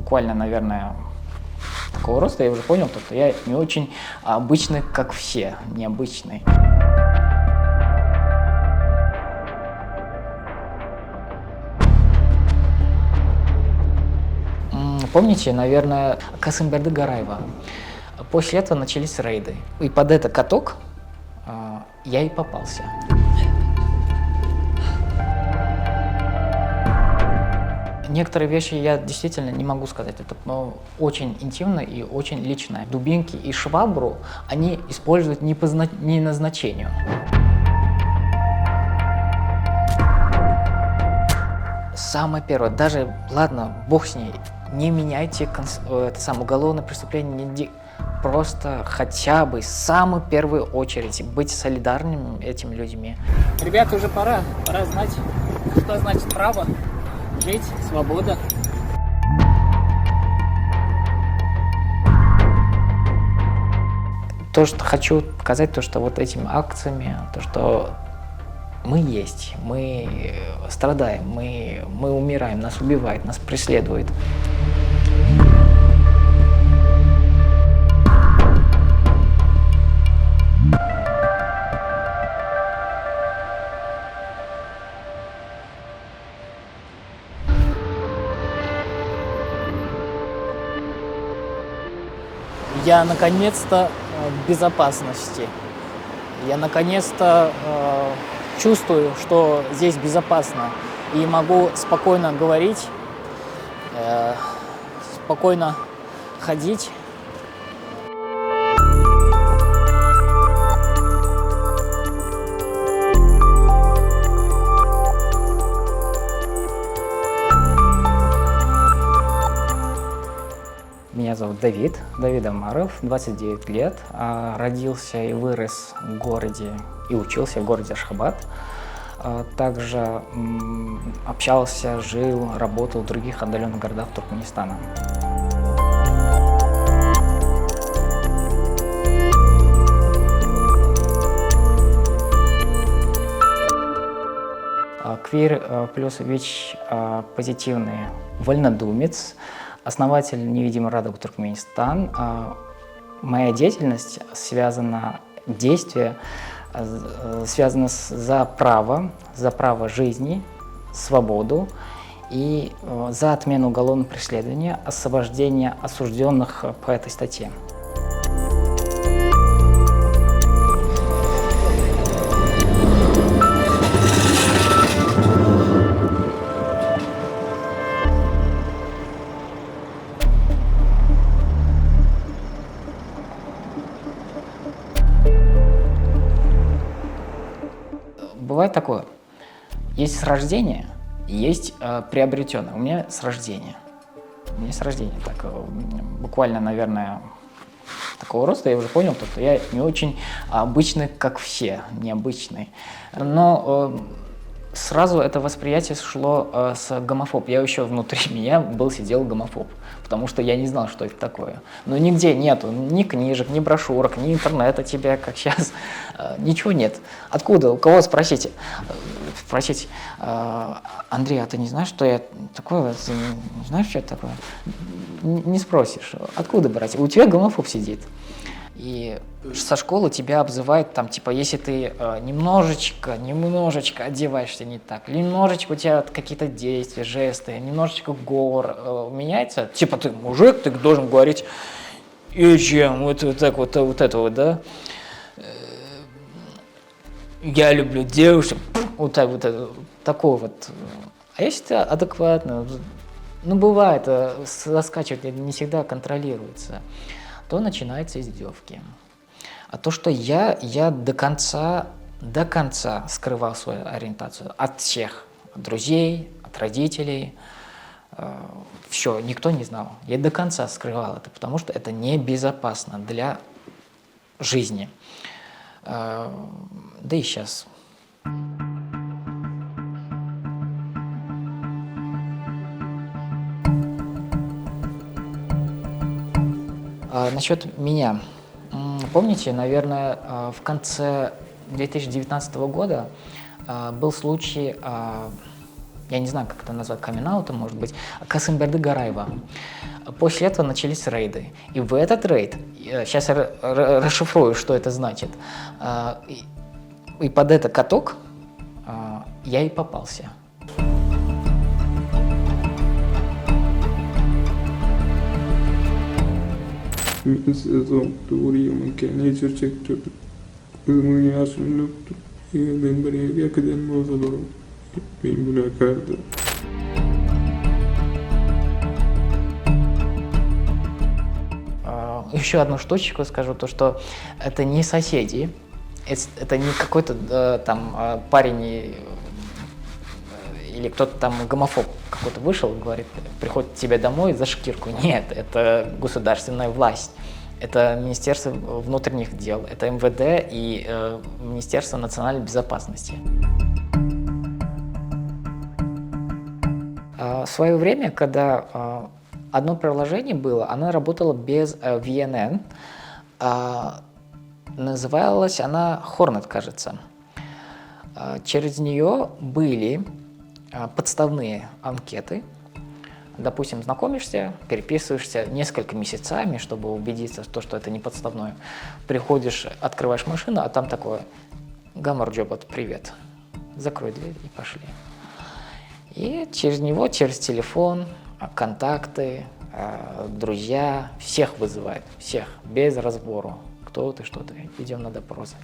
буквально, наверное, такого роста, я уже понял, что я не очень обычный, как все, необычный. Помните, наверное, Касымберды Гараева? После этого начались рейды. И под этот каток я и попался. Некоторые вещи я действительно не могу сказать. Это очень интимно и очень личное. Дубинки и швабру они используют не по назначению. Самое первое, даже, ладно, бог с ней, не меняйте это уголовное преступление, просто хотя бы в самую первую очередь быть солидарными этими людьми. Ребята, уже пора знать, что значит право, жить, свобода. То, что хочу показать, то, что вот этими акциями, то, что мы есть, мы страдаем, мы умираем, нас убивают, нас преследуют. Я наконец-то в безопасности. Я наконец-то чувствую, что здесь безопасно. И могу спокойно говорить, спокойно ходить. Меня зовут Давид Омаров, 29 лет, родился и вырос в городе и учился в городе Ашхабад. Также общался, жил, работал в других отдаленных городах Туркменистана. Квир плюс ВИЧ позитивный вольнодумец, основатель «Невидимой радуги Туркменистан». Моя деятельность действие связано за право жизни, свободу и за отмену уголовного преследования, освобождение осужденных по этой статье. Бывает такое, есть с рождения, есть приобретенное. У меня с рождения. Так, буквально, наверное, такого роста я уже понял, что я не очень обычный, как все, необычный. Но сразу это восприятие шло с гомофоб. Я еще внутри меня сидел гомофоб, потому что я не знал, что это такое. Но нигде нету ни книжек, ни брошюрок, ни интернета тебя, как сейчас. Ничего нет. Откуда? У кого спросить? Андрей, а ты не знаешь, что я такое? Ты не знаешь, что это такое? Не спросишь. Откуда брать? У тебя гомофоб сидит. И со школы тебя обзывают, там, типа, если ты немножечко одеваешься не так, немножечко у тебя какие-то действия, жесты, немножечко говор меняется, типа, ты мужик, ты должен говорить, и чем, вот так вот это вот, да, я люблю девушек, вот так вот, такое вот. А если ты адекватно, бывает, заскачивать не всегда контролируется, то начинаются издевки. А то, что я до конца скрывал свою ориентацию от всех, от друзей, от родителей, все, никто не знал. Я до конца скрывал это, потому что это небезопасно для жизни. Да и сейчас. Насчет меня. Помните, наверное, в конце 2019 года был случай я не знаю, как это назвать, камин-аутом, может быть, Касымберды Гараева. После этого начались рейды. И в этот рейд, сейчас я расшифрую, что это значит, и под этот каток я и попался. Мен сезонду уриямын кene çerçekte kızımın yaşını löptü. Ben buraya yakından bozulur. Ben buna kaldı. Еще одну штучку скажу, то что это не соседи, это не какой-то там парень или кто-то там гомофоб какой-то вышел и говорит, приходит к тебе домой за шкирку. Нет, это государственная власть, это Министерство внутренних дел, это МВД и Министерство национальной безопасности. В свое время, когда одно приложение было, оно работало без VNN, называлась она Hornet, кажется. Через нее были подставные анкеты. Допустим, знакомишься, переписываешься несколько месяцами, чтобы убедиться в том, что это не подставное. Приходишь, открываешь машину, а там такое: Гамарджобот, привет. Закрой дверь и пошли. И через него, через телефон, контакты, друзья, всех вызывают, всех, без разбору. Кто ты, что ты, идем на допросы.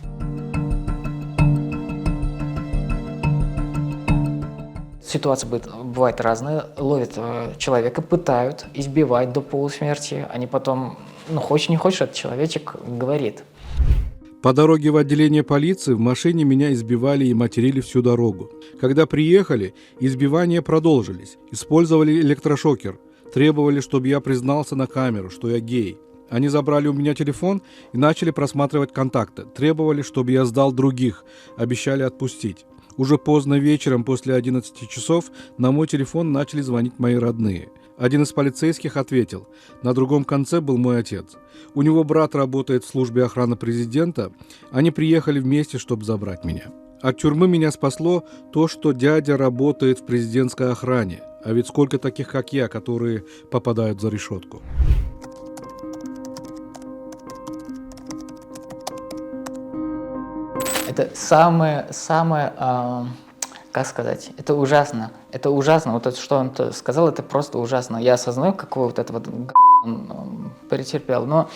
Ситуация бывает разная. Ловят человека, пытают, избивают до полусмерти. Они потом, хочешь не хочешь, этот человечек говорит. По дороге в отделение полиции в машине меня избивали и материли всю дорогу. Когда приехали, избивания продолжились. Использовали электрошокер. Требовали, чтобы я признался на камеру, что я гей. Они забрали у меня телефон и начали просматривать контакты. Требовали, чтобы я сдал других. Обещали отпустить. Уже поздно вечером, после 11 часов, на мой телефон начали звонить мои родные. Один из полицейских ответил. На другом конце был мой отец. У него брат работает в службе охраны президента. Они приехали вместе, чтобы забрать меня. От тюрьмы меня спасло то, что дядя работает в президентской охране. А ведь сколько таких, как я, которые попадают за решетку. Это самое, как сказать, это ужасно. Это ужасно. Вот это, что он сказал, это просто ужасно. Я осознаю, какой вот это вот он претерпел. Но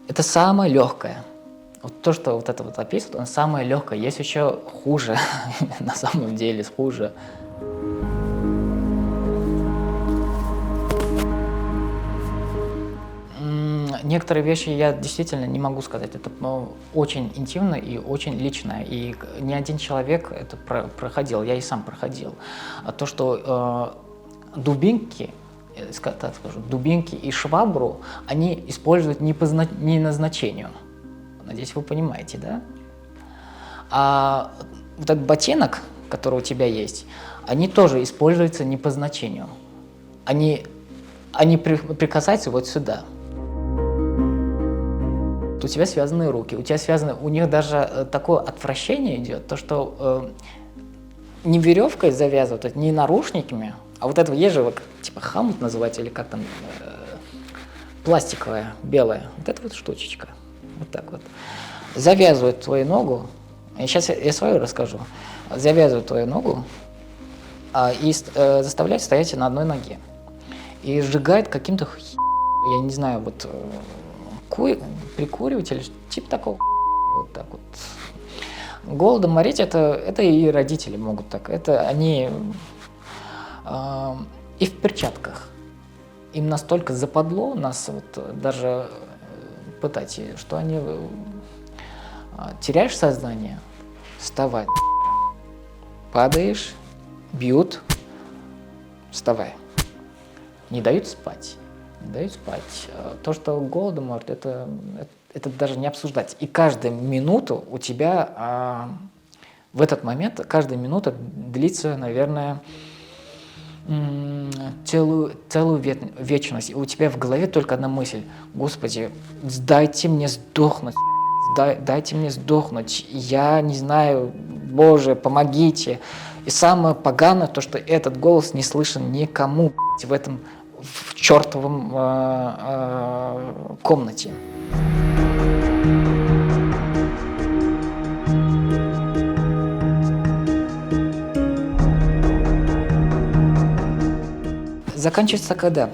это самое легкое. Вот то, что вот это вот описывает, он самое легкое. Есть еще хуже, на самом деле хуже. Некоторые вещи я действительно не могу сказать. Это очень интимно и очень лично. И ни один человек это проходил, я и сам проходил. А то, что дубинки, так скажу, дубинки и швабру, они используют не по назначению. Надеюсь, вы понимаете, да? А вот этот ботинок, который у тебя есть, они тоже используются не по значению. Они прикасаются вот сюда. У тебя связаны руки, у них даже такое отвращение идет, то что не веревкой завязывают, не наручниками, а вот этого есть же, типа хамут называется, или как там, пластиковая, белая, вот эта вот штучечка, вот так вот. Завязывают твою ногу, и сейчас я свою расскажу, завязывают твою ногу и заставляют стоять на одной ноге. И сжигают каким-то, я не знаю, вот... прикуриватель, типа такого, вот так вот. Голодом морить это и родители могут так. Это они и в перчатках. Им настолько западло нас вот даже пытать, что они теряешь сознание, вставай, падаешь, бьют, вставай, не дают спать. Дают спать. То, что голодом морит, это даже не обсуждать. И каждая минута у тебя, в этот момент, каждая минута длится, наверное, целую вечность. И у тебя в голове только одна мысль: Господи, дайте мне сдохнуть, дайте мне сдохнуть, я не знаю, Боже, помогите. И самое поганое, то, что этот голос не слышен никому в этом в чертовом комнате. Заканчивается когда?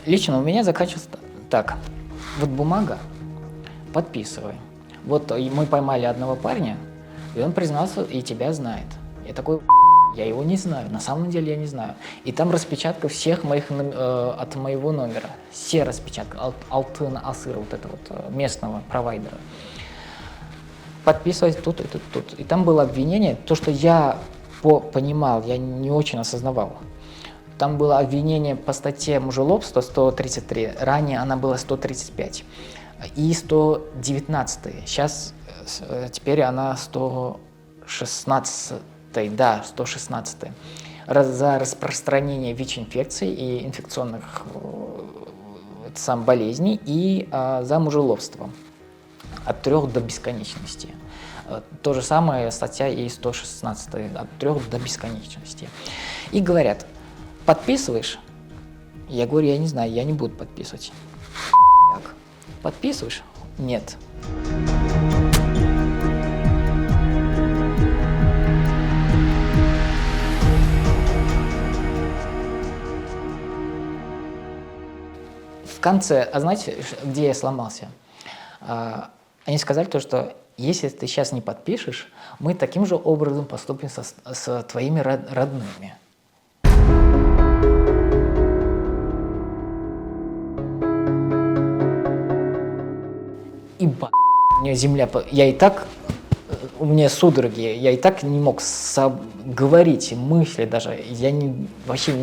Лично у меня заканчивается так. Вот бумага, подписывай. Вот мы поймали одного парня, и он признался, и тебя знает. Я такой, я его не знаю, на самом деле я не знаю. И там распечатка всех моих от моего номера. Все распечатки, Алтын Асыр, вот этого вот местного провайдера. Подписывать тут и тут, тут. И там было обвинение, то, что я понимал, я не очень осознавал. Там было обвинение по статье мужелобства 133, ранее она была 135 и 119. Сейчас, теперь она 116, да, 116. За распространение ВИЧ-инфекций и инфекционных болезней и за мужелобство от 3 до бесконечности. То же самое статья и 116 от 3 до бесконечности. И говорят, подписываешь? Я говорю, я не знаю, я не буду подписывать. Подписываешь? Нет. В конце, а знаете, где я сломался? Они сказали то, что если ты сейчас не подпишешь, мы таким же образом поступим с твоими родными. И мне земля, я и так, у меня судороги, я и так не мог говорить мысли даже, я вообще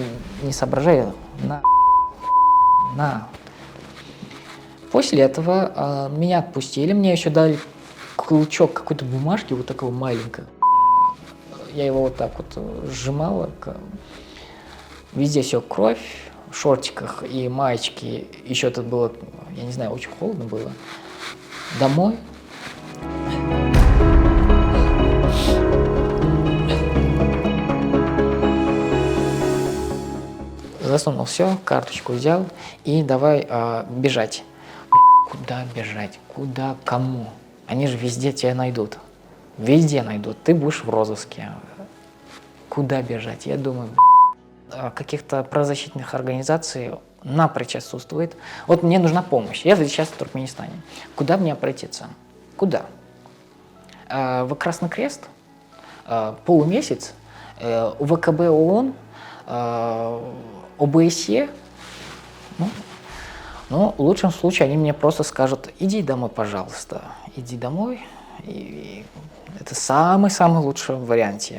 не соображаю, на. После этого меня отпустили, мне еще дали клочок какой-то бумажки, вот такого маленького. Я его вот так вот сжимала, везде все кровь, в шортиках и маечке, еще тут было, я не знаю, очень холодно было. Домой. Засунул все, карточку взял и давай бежать. Куда бежать? Куда? Кому? Они же везде тебя найдут. Везде найдут. Ты будешь в розыске. Куда бежать? Я думаю, каких-то правозащитных организаций напрочь отсутствует. Вот мне нужна помощь. Я сейчас в Туркменистане. Куда мне обратиться? Куда? В Красный Крест? Полумесяц? УВКБ ООН? ОБСЕ? Ну, в лучшем случае они мне просто скажут, иди домой, пожалуйста. Иди домой. И это самый-самый лучший вариант.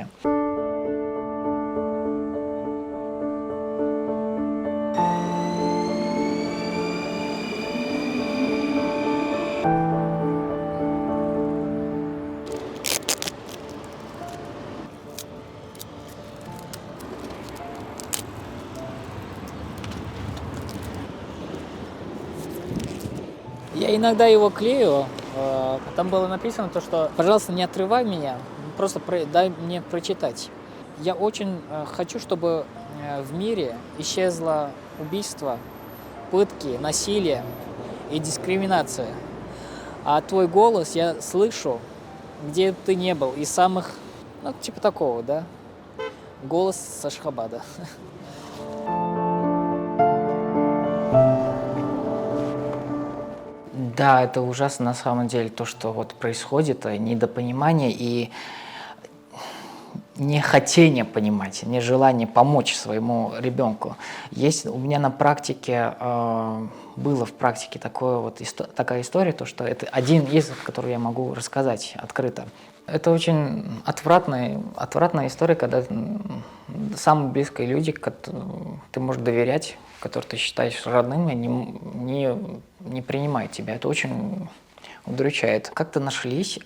Я иногда его клею, там было написано то, что пожалуйста, не отрывай меня, просто дай мне прочитать. Я очень хочу, чтобы в мире исчезло убийство, пытки, насилие и дискриминация. А твой голос я слышу, где бы ты не был, из самых, ну, типа такого, да, голос с Ашхабада. Да, это ужасно на самом деле, то, что вот происходит, недопонимание и нехотение понимать, нежелание помочь своему ребенку. Есть у меня на практике, было в практике такая история, то, что это один из, который я могу рассказать открыто. Это очень отвратная история, когда самые близкие люди, которым ты можешь доверять, которых ты считаешь родными, не принимают тебя. Это очень удручает. Как-то нашлись.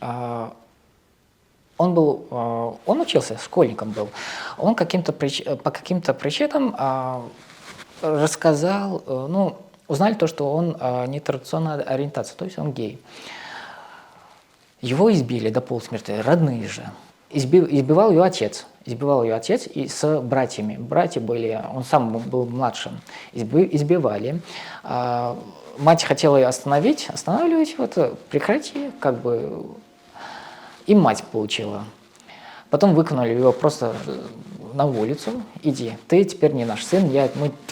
Он учился, школьником был. Он по каким-то причинам рассказал, узнали то, что он нетрадиционной ориентации, то есть он гей. Его избили до полусмерти, родные же. Избивал ее отец. Избивал ее отец и с братьями. Братья были, он сам был младшим. Избивали. Мать хотела ее останавливать, вот прекрати, как бы. И мать получила. Потом выкинули его просто на улицу. Иди, ты теперь не наш сын,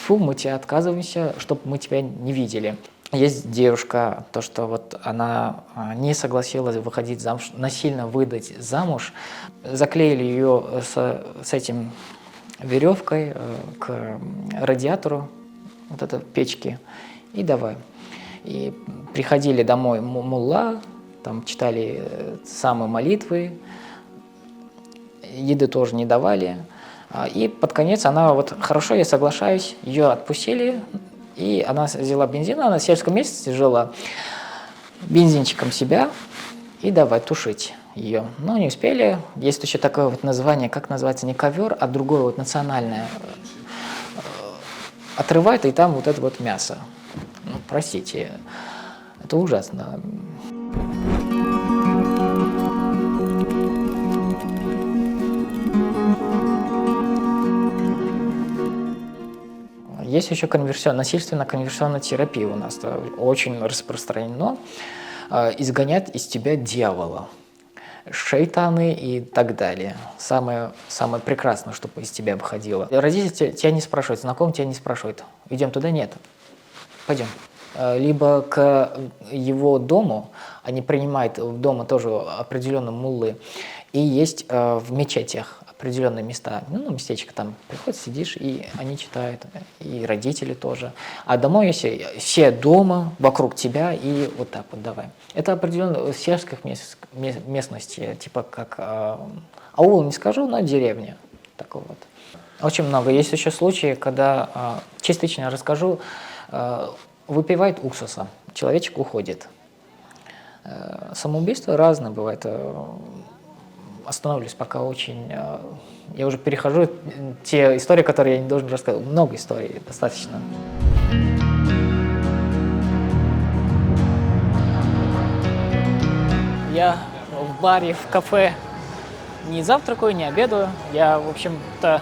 мы тебя отказываемся, чтобы мы тебя не видели. Есть девушка, то, что вот она не согласилась выходить замуж, насильно выдать замуж, заклеили ее с этим веревкой к радиатору вот этой печки и давай. И приходили домой мулла, там читали самые молитвы, еды тоже не давали. И под конец она вот хорошо, я соглашаюсь, ее отпустили. И она взяла бензин, она в сельском месте жила, бензинчиком себя, и давай тушить ее. Но не успели. Есть еще такое вот название, как называется, не ковер, а другое вот национальное. Отрывает, и там вот это вот мясо. Ну, простите, это ужасно. Есть еще насильственная конверсионная терапия у нас, очень распространено. Изгонять из тебя дьявола, шейтаны и так далее. Самое прекрасное, чтобы из тебя выходило. Родители тебя не спрашивают, знакомые тебя не спрашивают. Идем туда? Нет. Пойдем. Либо к его дому, они принимают в дома тоже определенные муллы, и есть в мечетях определенные места, местечко там, приходишь, сидишь, и они читают, и родители тоже. А домой, если все дома, вокруг тебя, и вот так вот давай. Это определенно в сельских местности, типа как аул не скажу, но деревня. Такой вот. Очень много. Есть еще случаи, когда, частично расскажу, выпивает уксуса, человечек уходит. Самоубийства разные бывают. Остановлюсь пока очень. Я уже перехожу те истории, которые я не должен рассказать. Много историй, достаточно. Я в баре, в кафе не завтракаю, не обедаю. Я, в общем-то,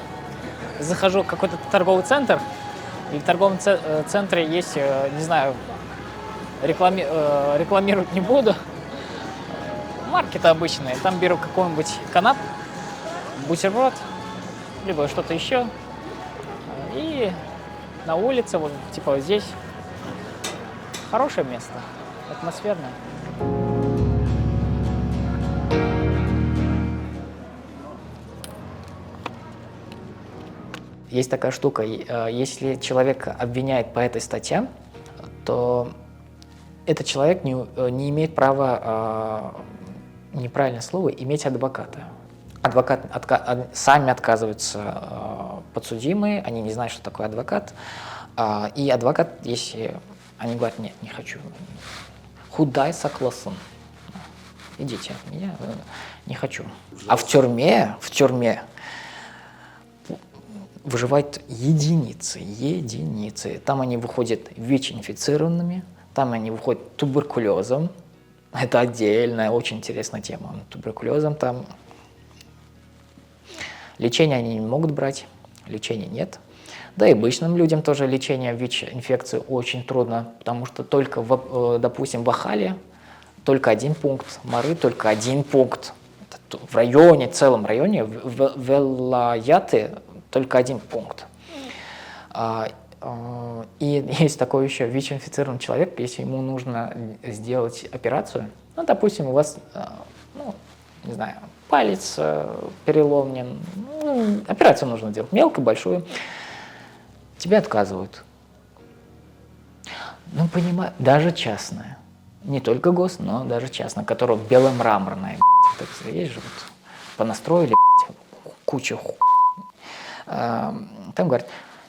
захожу в какой-то торговый центр. И в торговом центре есть, не знаю, рекламировать не буду. Маркеты обычные, там беру какой-нибудь канап, бутерброд, либо что-то еще, и на улице, вот, типа вот здесь, хорошее место, атмосферное. Есть такая штука, если человека обвиняют по этой статье, то этот человек не имеет права, неправильное слово, иметь адвоката. Сами отказываются подсудимые, они не знают, что такое адвокат. И адвокат, если они говорят, нет, не хочу, худай согласен, идите, я не хочу. А в тюрьме выживают единицы. Там они выходят ВИЧ-инфицированными, там они выходят туберкулезом. Это отдельная, очень интересная тема. Туберкулезом там лечение они не могут брать, лечения нет. Да и обычным людям тоже лечение ВИЧ-инфекции очень трудно, потому что только, допустим, в Ахале только один пункт, Мары только один пункт. В районе, целом районе, в Велаяты только один пункт. И есть такой еще ВИЧ-инфицированный человек, если ему нужно сделать операцию, допустим, у вас, не знаю, палец переломлен, операцию нужно делать, мелкую, большую, тебе отказывают. Понимаю, даже частная, не только гос, но даже частная, которая беломраморная, есть же, вот, понастроили, кучу, там говорят,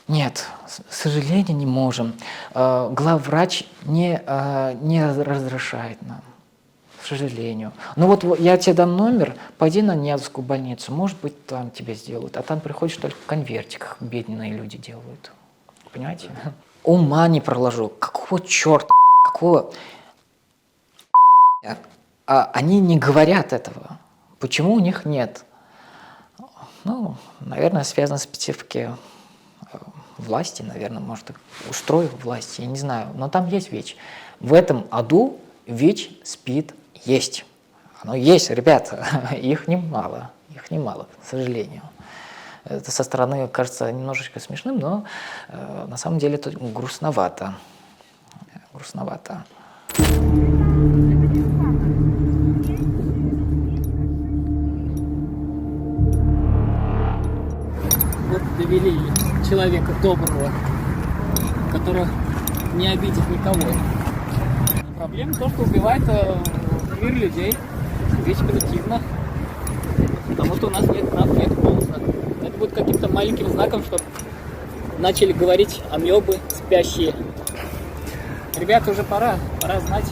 нет, к сожалению, не можем. Главврач не разрешает нам, к сожалению. Ну вот я тебе дам номер, пойди на Невскую больницу, может быть, там тебе сделают. А там приходишь только в конвертиках, бедные люди делают. Понимаете? Ума не проложу. Какого черта, какого... Они не говорят этого. Почему у них нет Ну, наверное, связано с спецификой власти, наверное, может, устрой власти, я не знаю. Но там есть ВИЧ. В этом аду ВИЧ, СПИД есть. Оно есть, ребята, их немало, к сожалению. Это со стороны кажется немножечко смешным, но на самом деле это грустновато. Грустновато. Вот довели человека доброго, который не обидит никого. Проблема в том, что убивает мир людей, весь коллективно, потому что у нас нет прав, нет голоса. Это будет каким-то маленьким знаком, чтобы начали говорить амебы спящие. Ребята, уже пора знать,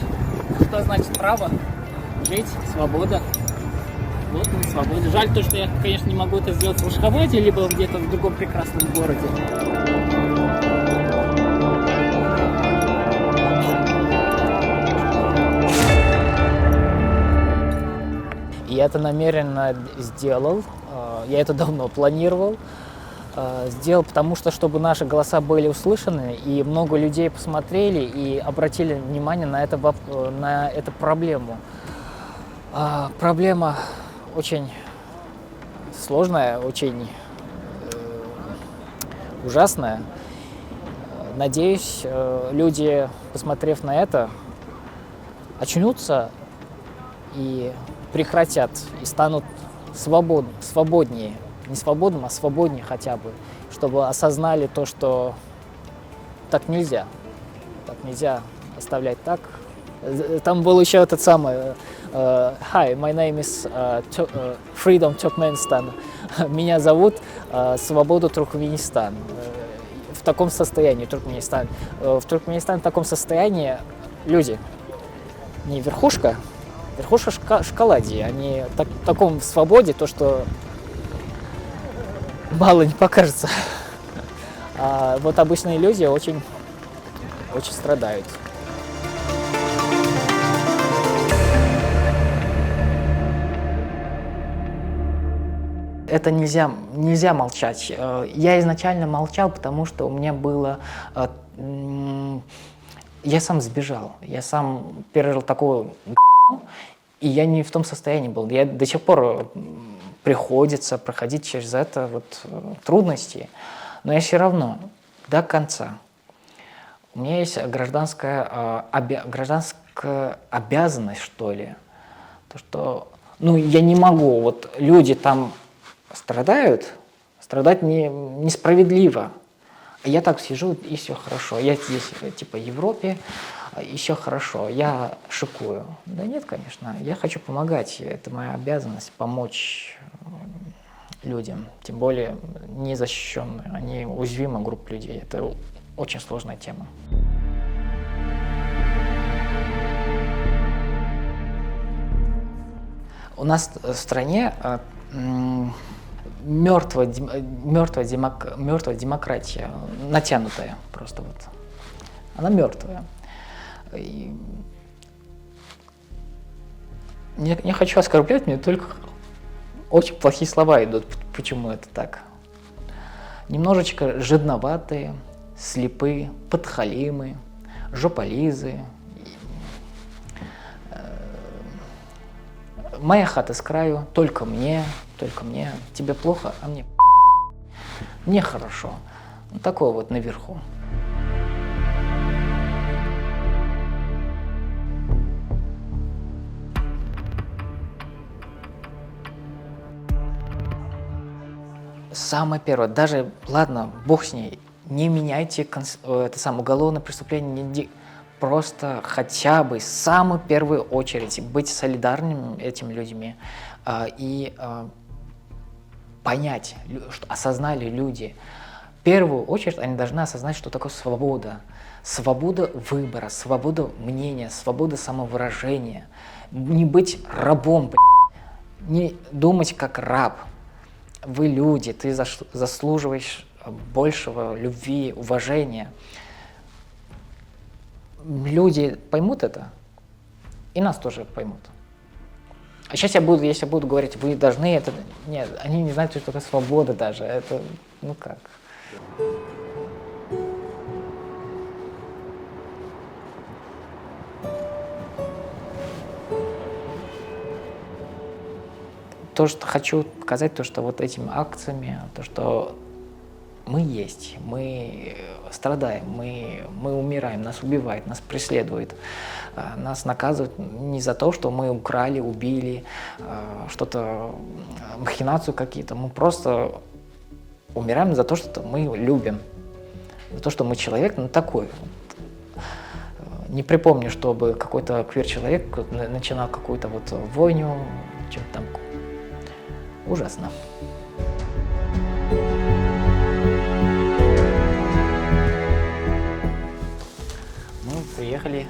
что значит право жить, свобода. Вот мы свобода. Жаль то, что я, конечно, не могу это сделать в Ашхабаде, либо где-то в другом прекрасном городе. Я это намеренно сделал, я это давно планировал. Сделал, потому что, чтобы наши голоса были услышаны, и много людей посмотрели и обратили внимание на эту проблему. Проблема очень сложная, очень ужасная. Надеюсь, люди, посмотрев на это, очнутся и прекратят, и станут свободнее. Не свободным, а свободнее хотя бы, чтобы осознали то, что так нельзя оставлять так. Там был еще этот самый Hi, my name is Freedom Turkmenistan. Меня зовут Свобода Туркменистан. В таком состоянии Туркменистан. В Туркменистане в таком состоянии люди, не верхушка шоколаде, они в таком свободе, то, что мало не покажется. А вот обычные люди очень страдают. Это нельзя молчать. Я изначально молчал, потому что у меня было... Я сам сбежал, я сам пережил такую и я не в том состоянии был. Я до сих пор приходится проходить через это трудности, но я все равно до конца. У меня есть гражданская обязанность, что ли, то, что я не могу, люди там страдать несправедливо. Я так сижу, и все хорошо. Я здесь, в Европе, и все хорошо. Я шикую. Да нет, конечно. Я хочу помогать. Это моя обязанность помочь людям. Тем более незащищенные. Они уязвимая группа людей. Это очень сложная тема. У нас в стране мертвая демократия, натянутая просто Она мертвая. И не хочу оскорблять, мне только очень плохие слова идут, почему это так. Немножечко жадноватые, слепые, подхалимы, жополизы. Моя хата с краю, только мне, тебе плохо, а мне хорошо. Такое наверху. Самое первое, даже, ладно, бог с ней, не меняйте уголовное преступление, просто хотя бы в самую первую очередь быть солидарными этими людьми и понять, что осознали люди. В первую очередь они должны осознать, что такое свобода. Свобода выбора, свобода мнения, свобода самовыражения. Не быть рабом, не думать как раб. Вы люди, ты заслуживаешь большего любви, уважения. Люди поймут это, и нас тоже поймут. А сейчас если я буду говорить, вы должны это... Нет, они не знают, что такое свобода даже. Это, ну как? То, что хочу показать, то, что вот этими акциями, то, что мы есть, мы страдаем, мы умираем, нас убивают, нас преследуют, нас наказывают не за то, что мы украли, убили, что-то, махинацию какие-то, мы просто умираем за то, что мы любим, за то, что мы человек, ну такой. Не припомню, чтобы какой-то квир-человек начинал какую-то вот войну, что-то там. Ужасно. Мы приехали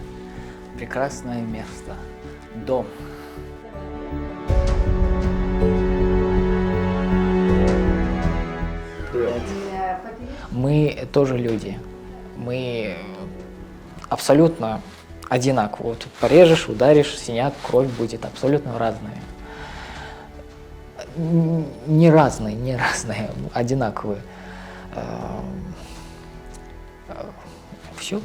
в прекрасное место. Дом. Мы тоже люди. Мы абсолютно одинаковые. Вот порежешь, ударишь, синяк, кровь будет абсолютно разные. Не разные, одинаковые. Все.